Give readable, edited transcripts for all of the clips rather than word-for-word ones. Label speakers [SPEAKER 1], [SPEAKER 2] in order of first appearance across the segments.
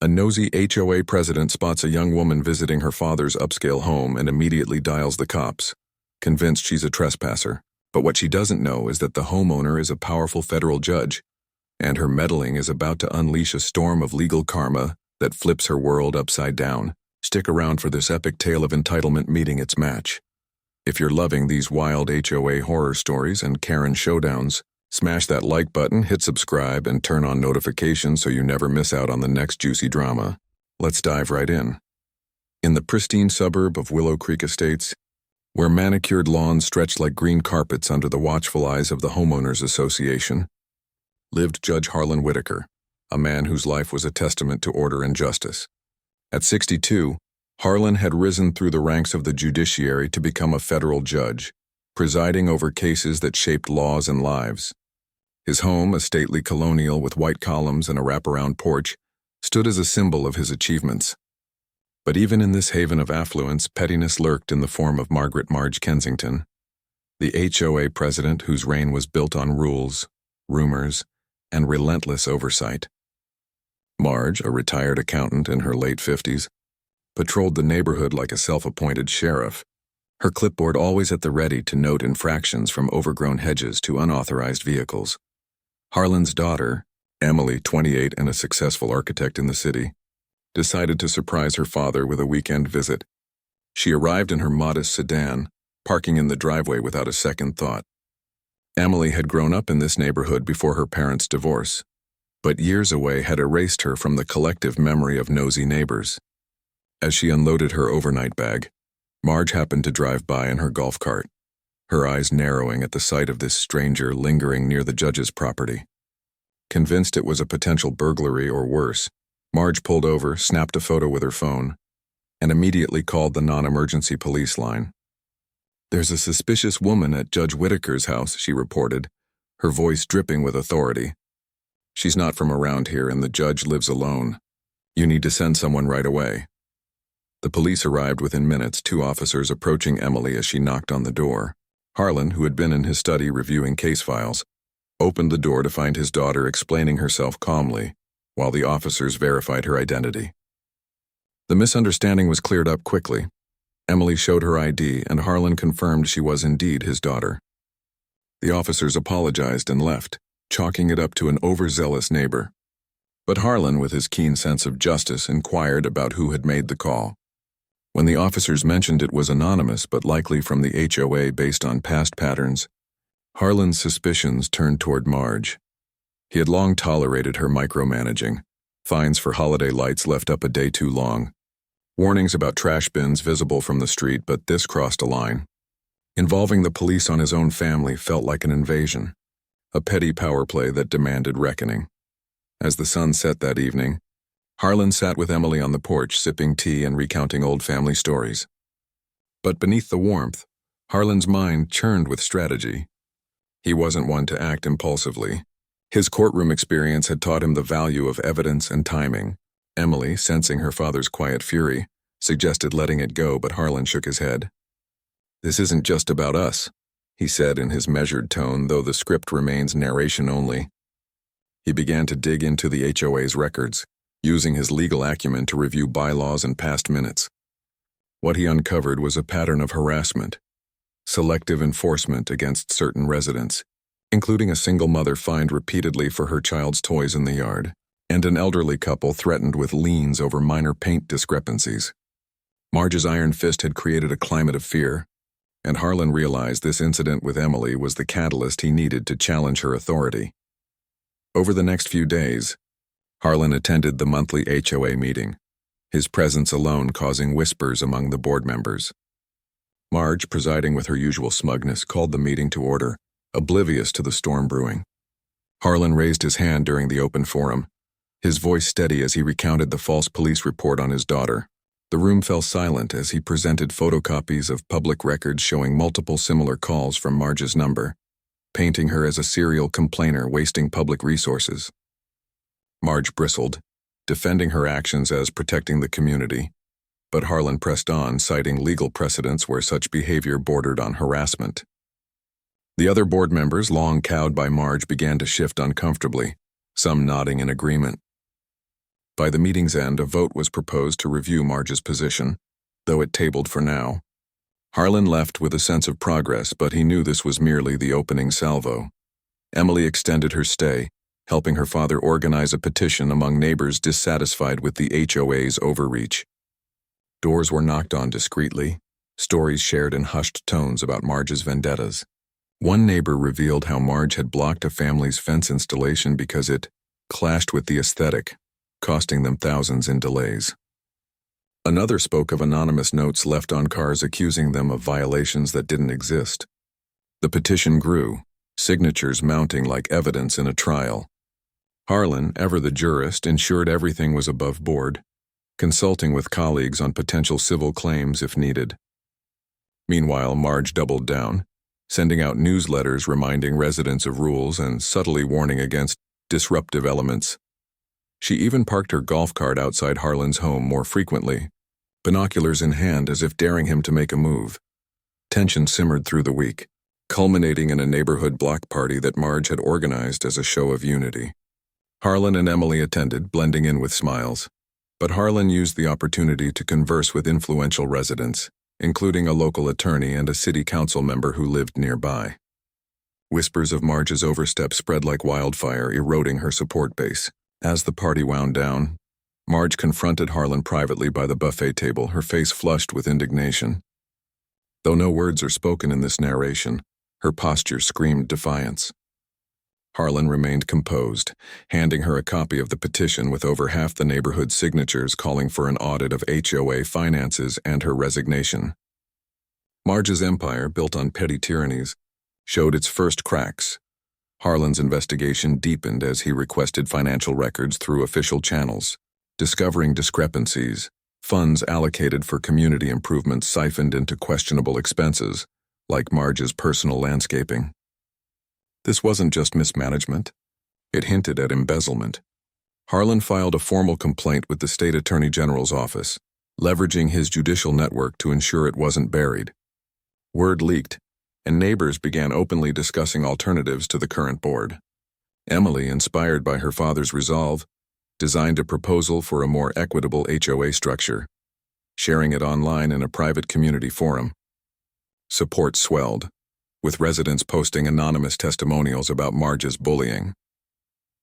[SPEAKER 1] A nosy HOA president spots a young woman visiting her father's upscale home and immediately dials the cops, convinced she's a trespasser. But what she doesn't know is that the homeowner is a powerful federal judge, and her meddling is about to unleash a storm of legal karma that flips her world upside down. Stick around for this epic tale of entitlement meeting its match. If you're loving these wild HOA horror stories and Karen showdowns, smash that like button, hit subscribe, and turn on notifications so you never miss out on the next juicy drama. Let's dive right in. In the pristine suburb of Willow Creek Estates, where manicured lawns stretched like green carpets under the watchful eyes of the Homeowners Association, lived Judge Harlan Whitaker, a man whose life was a testament to order and justice. At 62, Harlan had risen through the ranks of the judiciary to become a federal judge, presiding over cases that shaped laws and lives. His home, a stately colonial with white columns and a wraparound porch, stood as a symbol of his achievements. But even in this haven of affluence, pettiness lurked in the form of Marge Kensington, the HOA president whose reign was built on rules, rumors, and relentless oversight. Marge, a retired accountant in her late 50s, patrolled the neighborhood like a self-appointed sheriff, her clipboard always at the ready to note infractions from overgrown hedges to unauthorized vehicles. Harlan's daughter, Emily, 28 and a successful architect in the city, decided to surprise her father with a weekend visit. She arrived in her modest sedan, parking in the driveway without a second thought. Emily had grown up in this neighborhood before her parents' divorce, but years away had erased her from the collective memory of nosy neighbors. As she unloaded her overnight bag, Marge happened to drive by in her golf cart, her eyes narrowing at the sight of this stranger lingering near the judge's property. Convinced it was a potential burglary or worse, Marge pulled over, snapped a photo with her phone, and immediately called the non-emergency police line. "There's a suspicious woman at Judge Whitaker's house," she reported, her voice dripping with authority. "She's not from around here and the judge lives alone. You need to send someone right away." The police arrived within minutes, two officers approaching Emily as she knocked on the door. Harlan, who had been in his study reviewing case files, opened the door to find his daughter explaining herself calmly, while the officers verified her identity. The misunderstanding was cleared up quickly. Emily showed her ID, and Harlan confirmed she was indeed his daughter. The officers apologized and left, chalking it up to an overzealous neighbor. But Harlan, with his keen sense of justice, inquired about who had made the call. When the officers mentioned it was anonymous but likely from the HOA based on past patterns, Harlan's suspicions turned toward Marge. He had long tolerated her micromanaging, fines for holiday lights left up a day too long, warnings about trash bins visible from the street, but this crossed a line. Involving the police on his own family felt like an invasion, a petty power play that demanded reckoning. As the sun set that evening, Harlan sat with Emily on the porch, sipping tea and recounting old family stories. But beneath the warmth, Harlan's mind churned with strategy. He wasn't one to act impulsively. His courtroom experience had taught him the value of evidence and timing. Emily, sensing her father's quiet fury, suggested letting it go, but Harlan shook his head. "This isn't just about us," he said in his measured tone, though the script remains narration only. He began to dig into the HOA's records, using his legal acumen to review bylaws and past minutes. What he uncovered was a pattern of harassment, selective enforcement against certain residents, including a single mother fined repeatedly for her child's toys in the yard, and an elderly couple threatened with liens over minor paint discrepancies. Marge's iron fist had created a climate of fear, and Harlan realized this incident with Emily was the catalyst he needed to challenge her authority. Over the next few days, Harlan attended the monthly HOA meeting, his presence alone causing whispers among the board members. Marge, presiding with her usual smugness, called the meeting to order, oblivious to the storm brewing. Harlan raised his hand during the open forum, his voice steady as he recounted the false police report on his daughter. The room fell silent as he presented photocopies of public records showing multiple similar calls from Marge's number, painting her as a serial complainer wasting public resources. Marge bristled, defending her actions as protecting the community, but Harlan pressed on, citing legal precedents where such behavior bordered on harassment. The other board members, long cowed by Marge, began to shift uncomfortably, some nodding in agreement. By the meeting's end, a vote was proposed to review Marge's position, though it tabled for now. Harlan left with a sense of progress, but he knew this was merely the opening salvo. Emily extended her stay, helping her father organize a petition among neighbors dissatisfied with the HOA's overreach. Doors were knocked on discreetly, stories shared in hushed tones about Marge's vendettas. One neighbor revealed how Marge had blocked a family's fence installation because it clashed with the aesthetic, costing them thousands in delays. Another spoke of anonymous notes left on cars accusing them of violations that didn't exist. The petition grew, signatures mounting like evidence in a trial. Harlan, ever the jurist, ensured everything was above board, consulting with colleagues on potential civil claims if needed. Meanwhile, Marge doubled down, sending out newsletters reminding residents of rules and subtly warning against disruptive elements. She even parked her golf cart outside Harlan's home more frequently, binoculars in hand as if daring him to make a move. Tension simmered through the week, culminating in a neighborhood block party that Marge had organized as a show of unity. Harlan and Emily attended, blending in with smiles, but Harlan used the opportunity to converse with influential residents, including a local attorney and a city council member who lived nearby. Whispers of Marge's overstep spread like wildfire, eroding her support base. As the party wound down, Marge confronted Harlan privately by the buffet table, her face flushed with indignation. Though no words are spoken in this narration, her posture screamed defiance. Harlan remained composed, handing her a copy of the petition with over half the neighborhood's signatures calling for an audit of HOA finances and her resignation. Marge's empire, built on petty tyrannies, showed its first cracks. Harlan's investigation deepened as he requested financial records through official channels, discovering discrepancies, funds allocated for community improvements siphoned into questionable expenses, like Marge's personal landscaping. This wasn't just mismanagement. It hinted at embezzlement. Harlan filed a formal complaint with the state attorney general's office, leveraging his judicial network to ensure it wasn't buried. Word leaked, and neighbors began openly discussing alternatives to the current board. Emily, inspired by her father's resolve, designed a proposal for a more equitable HOA structure, sharing it online in a private community forum. Support swelled, with residents posting anonymous testimonials about Marge's bullying.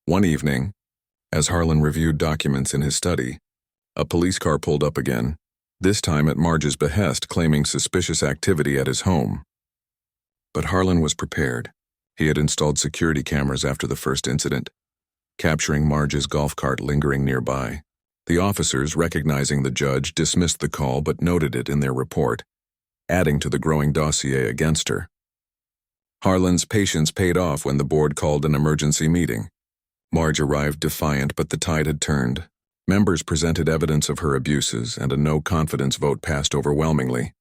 [SPEAKER 1] One evening, as Harlan reviewed documents in his study, a police car pulled up again, this time at Marge's behest, claiming suspicious activity at his home. But Harlan was prepared. He had installed security cameras after the first incident, capturing Marge's golf cart lingering nearby. The officers, recognizing the judge, dismissed the call but noted it in their report, adding to the growing dossier against her. Harlan's patience paid off when the board called an emergency meeting. Marge arrived defiant, but the tide had turned. Members presented evidence of her abuses, and a no-confidence vote passed overwhelmingly.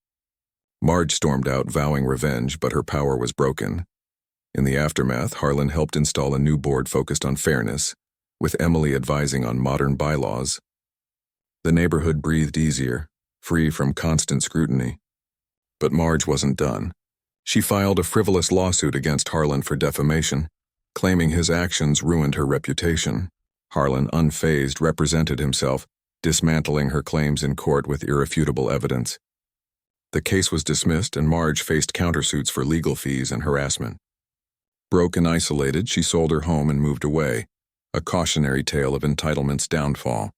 [SPEAKER 1] Marge stormed out, vowing revenge, but her power was broken. In the aftermath, Harlan helped install a new board focused on fairness, with Emily advising on modern bylaws. The neighborhood breathed easier, free from constant scrutiny. But Marge wasn't done. She filed a frivolous lawsuit against Harlan for defamation, claiming his actions ruined her reputation. Harlan, unfazed, represented himself, dismantling her claims in court with irrefutable evidence. The case was dismissed, and Marge faced countersuits for legal fees and harassment. Broke and isolated, she sold her home and moved away, a cautionary tale of entitlement's downfall.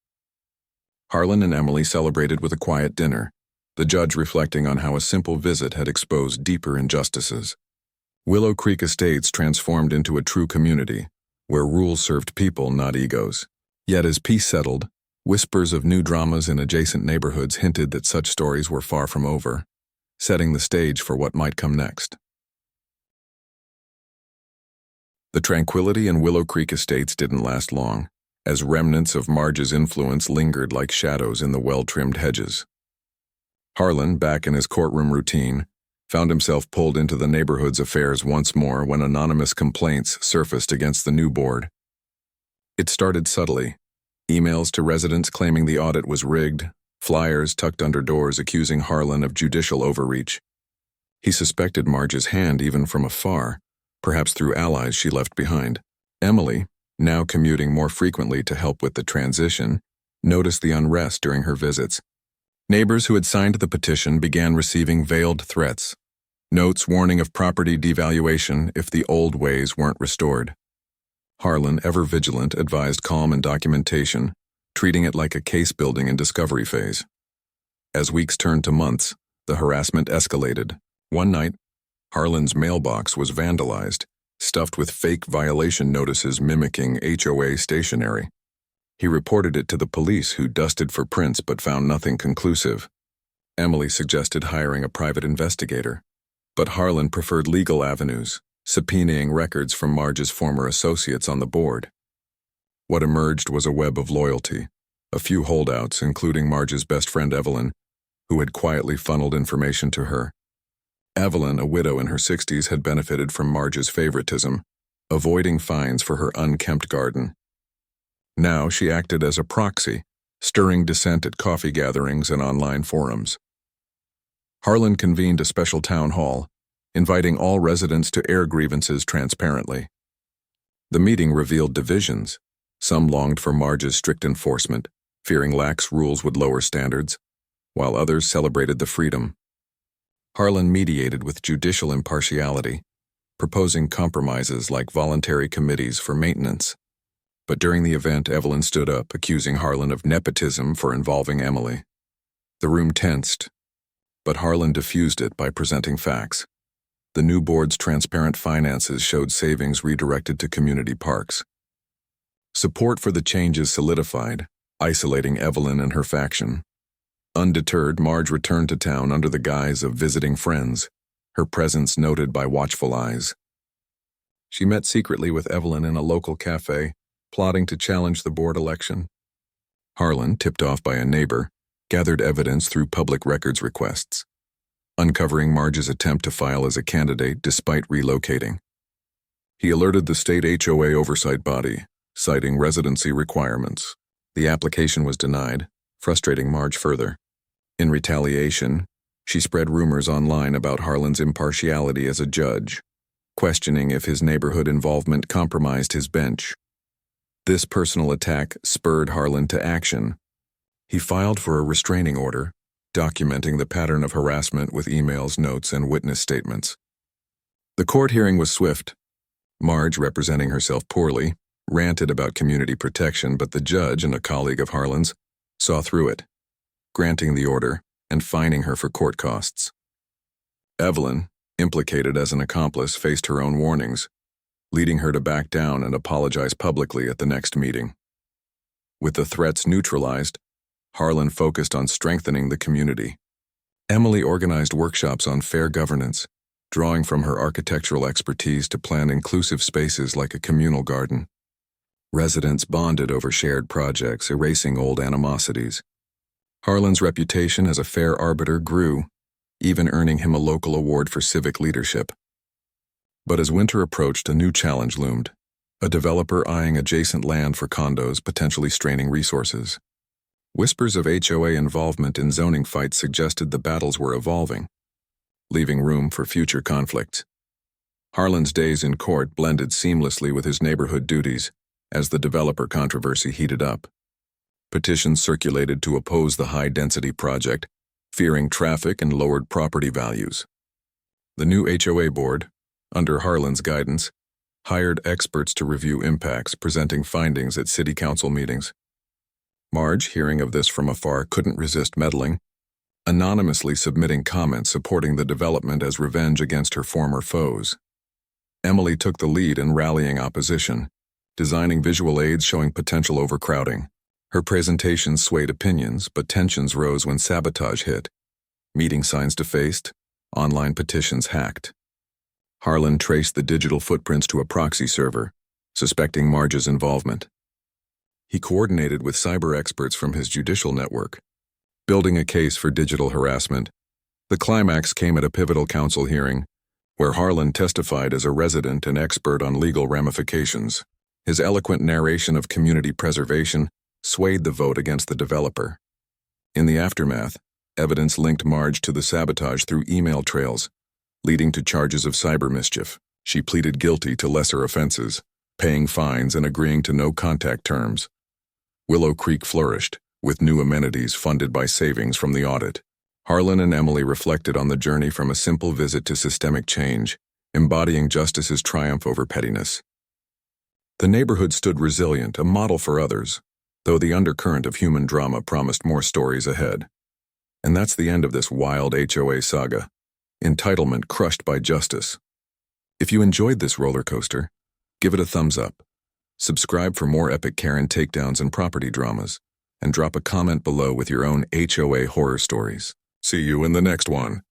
[SPEAKER 1] Harlan and Emily celebrated with a quiet dinner, the judge reflecting on how a simple visit had exposed deeper injustices. Willow Creek Estates transformed into a true community, where rules served people, not egos. Yet as peace settled, whispers of new dramas in adjacent neighborhoods hinted that such stories were far from over, setting the stage for what might come next. The tranquility in Willow Creek Estates didn't last long, as remnants of Marge's influence lingered like shadows in the well-trimmed hedges. Harlan, back in his courtroom routine, found himself pulled into the neighborhood's affairs once more when anonymous complaints surfaced against the new board. It started subtly, emails to residents claiming the audit was rigged, flyers tucked under doors accusing Harlan of judicial overreach. He suspected Marge's hand even from afar, perhaps through allies she left behind. Emily, now commuting more frequently to help with the transition, noticed the unrest during her visits. Neighbors who had signed the petition began receiving veiled threats, notes warning of property devaluation if the old ways weren't restored. Harlan, ever vigilant, advised calm and documentation, treating it like a case-building and discovery phase. As weeks turned to months, the harassment escalated. One night, Harlan's mailbox was vandalized, stuffed with fake violation notices mimicking HOA stationery. He reported it to the police, who dusted for prints but found nothing conclusive. Emily suggested hiring a private investigator, but Harlan preferred legal avenues, subpoenaing records from Marge's former associates on the board. What emerged was a web of loyalty, a few holdouts, including Marge's best friend Evelyn, who had quietly funneled information to her. Evelyn, a widow in her 60s, had benefited from Marge's favoritism, avoiding fines for her unkempt garden. Now she acted as a proxy, stirring dissent at coffee gatherings and online forums. Harlan convened a special town hall, inviting all residents to air grievances transparently. The meeting revealed divisions. Some longed for Marge's strict enforcement, fearing lax rules would lower standards, while others celebrated the freedom. Harlan mediated with judicial impartiality, proposing compromises like voluntary committees for maintenance. But during the event, Evelyn stood up, accusing Harlan of nepotism for involving Emily. The room tensed, but Harlan diffused it by presenting facts. The new board's transparent finances showed savings redirected to community parks. Support for the changes solidified, isolating Evelyn and her faction. Undeterred, Marge returned to town under the guise of visiting friends, her presence noted by watchful eyes. She met secretly with Evelyn in a local cafe, plotting to challenge the board election. Harlan, tipped off by a neighbor, gathered evidence through public records requests, uncovering Marge's attempt to file as a candidate despite relocating. He alerted the state HOA oversight body, citing residency requirements. The application was denied, frustrating Marge further. In retaliation, she spread rumors online about Harlan's impartiality as a judge, questioning if his neighborhood involvement compromised his bench. This personal attack spurred Harlan to action. He filed for a restraining order, documenting the pattern of harassment with emails, notes, and witness statements. The court hearing was swift. Marge, representing herself poorly, ranted about community protection, but the judge, and a colleague of Harlan's, saw through it, granting the order and fining her for court costs. Evelyn, implicated as an accomplice, faced her own warnings, leading her to back down and apologize publicly at the next meeting. With the threats neutralized, Harlan focused on strengthening the community. Emily organized workshops on fair governance, drawing from her architectural expertise to plan inclusive spaces like a communal garden. Residents bonded over shared projects, erasing old animosities. Harlan's reputation as a fair arbiter grew, even earning him a local award for civic leadership. But as winter approached, a new challenge loomed, a developer eyeing adjacent land for condos, potentially straining resources. Whispers of HOA involvement in zoning fights suggested the battles were evolving, leaving room for future conflicts. Harlan's days in court blended seamlessly with his neighborhood duties as the developer controversy heated up. Petitions circulated to oppose the high-density project, fearing traffic and lowered property values. The new HOA board, under Harlan's guidance, hired experts to review impacts, presenting findings at city council meetings. Marge, hearing of this from afar, couldn't resist meddling, anonymously submitting comments supporting the development as revenge against her former foes. Emily took the lead in rallying opposition, designing visual aids showing potential overcrowding. Her presentation swayed opinions, but tensions rose when sabotage hit. Meeting signs defaced, online petitions hacked. Harlan traced the digital footprints to a proxy server, suspecting Marge's involvement. He coordinated with cyber experts from his judicial network, building a case for digital harassment. The climax came at a pivotal council hearing, where Harlan testified as a resident and expert on legal ramifications. His eloquent narration of community preservation swayed the vote against the developer. In the aftermath, evidence linked Marge to the sabotage through email trails, leading to charges of cyber mischief. She pleaded guilty to lesser offenses, paying fines and agreeing to no contact terms. Willow Creek flourished, with new amenities funded by savings from the audit. Harlan and Emily reflected on the journey from a simple visit to systemic change, embodying justice's triumph over pettiness. The neighborhood stood resilient, a model for others, though the undercurrent of human drama promised more stories ahead. And that's the end of this wild HOA saga. Entitlement crushed by justice. If you enjoyed this roller coaster, give it a thumbs up. Subscribe for more epic Karen takedowns and property dramas, and drop a comment below with your own HOA horror stories. See you in the next one.